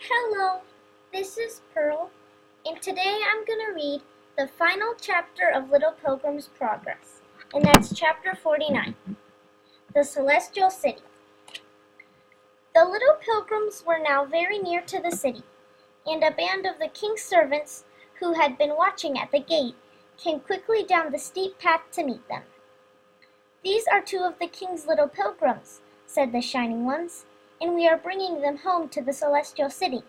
Hello, this is Pearl, and today I'm going to read the final chapter of Little Pilgrim's Progress, and that's chapter 49, The Celestial City. The little pilgrims were now very near to the city, and a band of the king's servants who had been watching at the gate came quickly down the steep path to meet them. "These are two of the king's little pilgrims," said the shining ones, "and we are bringing them home to the celestial city."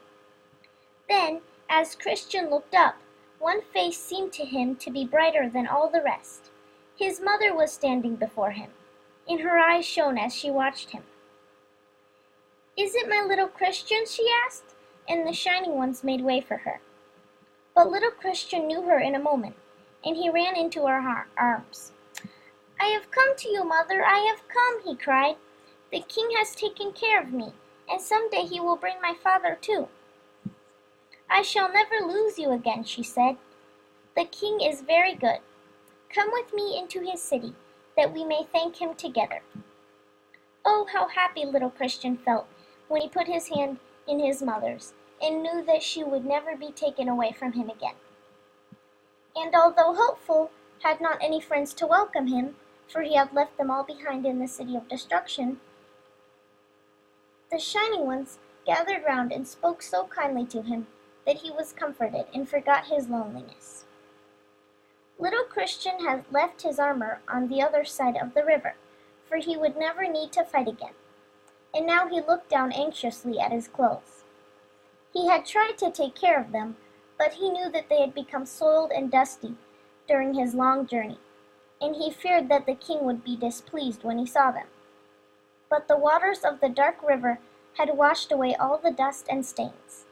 Then, as Christian looked up, one face seemed to him to be brighter than all the rest. His mother was standing before him, and her eyes shone as she watched him. "Is it my little Christian?" she asked, and the shining ones made way for her. But little Christian knew her in a moment, and he ran into her arms. "I have come to you, mother, I have come," he cried. "The king has taken care of me, and someday he will bring my father too." "I shall never lose you again," she said. "The king is very good. Come with me into his city, that we may thank him together." Oh, how happy little Christian felt when he put his hand in his mother's, and knew that she would never be taken away from him again. And although Hopeful had not any friends to welcome him, for he had left them all behind in the city of destruction, the shining ones gathered round and spoke so kindly to him that he was comforted and forgot his loneliness. Little Christian had left his armor on the other side of the river, for he would never need to fight again, and now he looked down anxiously at his clothes. He had tried to take care of them, but he knew that they had become soiled and dusty during his long journey, and he feared that the king would be displeased when he saw them. But the waters of the dark river had washed away all the dust and stains.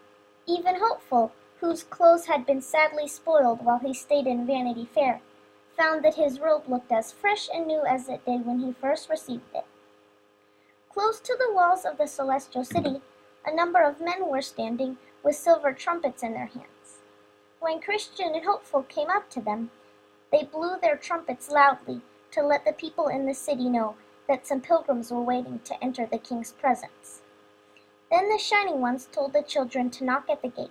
Even Hopeful, whose clothes had been sadly spoiled while he stayed in Vanity Fair, found that his robe looked as fresh and new as it did when he first received it. Close to the walls of the celestial city, a number of men were standing with silver trumpets in their hands. When Christian and Hopeful came up to them, they blew their trumpets loudly to let the people in the city know that some pilgrims were waiting to enter the king's presence. Then the shining ones told the children to knock at the gate,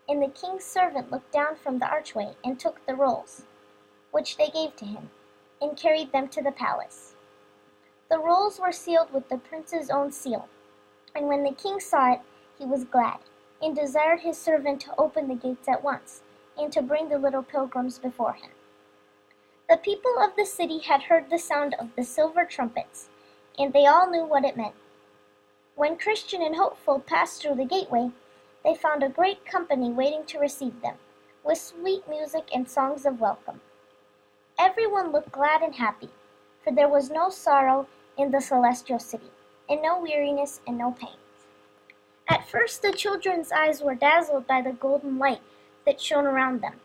and the king's servant looked down from the archway and took the rolls, which they gave to him, and carried them to the palace. The rolls were sealed with the prince's own seal, and when the king saw it, he was glad, and desired his servant to open the gates at once, and to bring the little pilgrims before him. The people of the city had heard the sound of the silver trumpets, and they all knew what it meant. When Christian and Hopeful passed through the gateway, they found a great company waiting to receive them, with sweet music and songs of welcome. Everyone looked glad and happy, for there was no sorrow in the celestial city, and no weariness and no pain. At first the children's eyes were dazzled by the golden light that shone around them,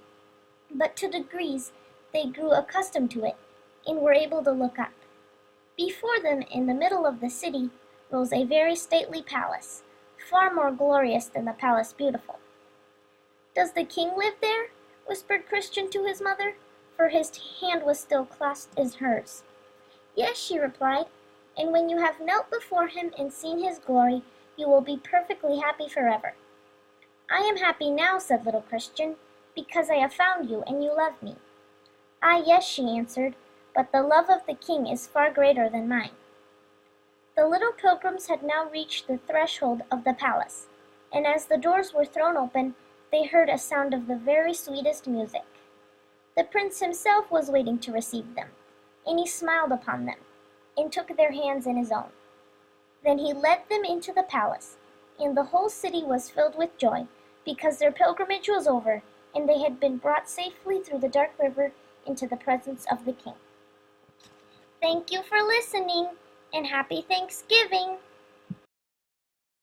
but to degrees they grew accustomed to it, and were able to look up. Before them, in the middle of the city, rose a very stately palace, far more glorious than the Palace Beautiful. "Does the king live there?" whispered Christian to his mother, for his hand was still clasped in hers. "Yes," she replied, "and when you have knelt before him and seen his glory, you will be perfectly happy forever." "I am happy now," said little Christian, "because I have found you and you love me." "Ah, yes," she answered, "but the love of the king is far greater than mine." The little pilgrims had now reached the threshold of the palace, and as the doors were thrown open, they heard a sound of the very sweetest music. The prince himself was waiting to receive them, and he smiled upon them, and took their hands in his own. Then he led them into the palace, and the whole city was filled with joy, because their pilgrimage was over, and they had been brought safely through the dark river into the presence of the king. Thank you for listening, and happy Thanksgiving!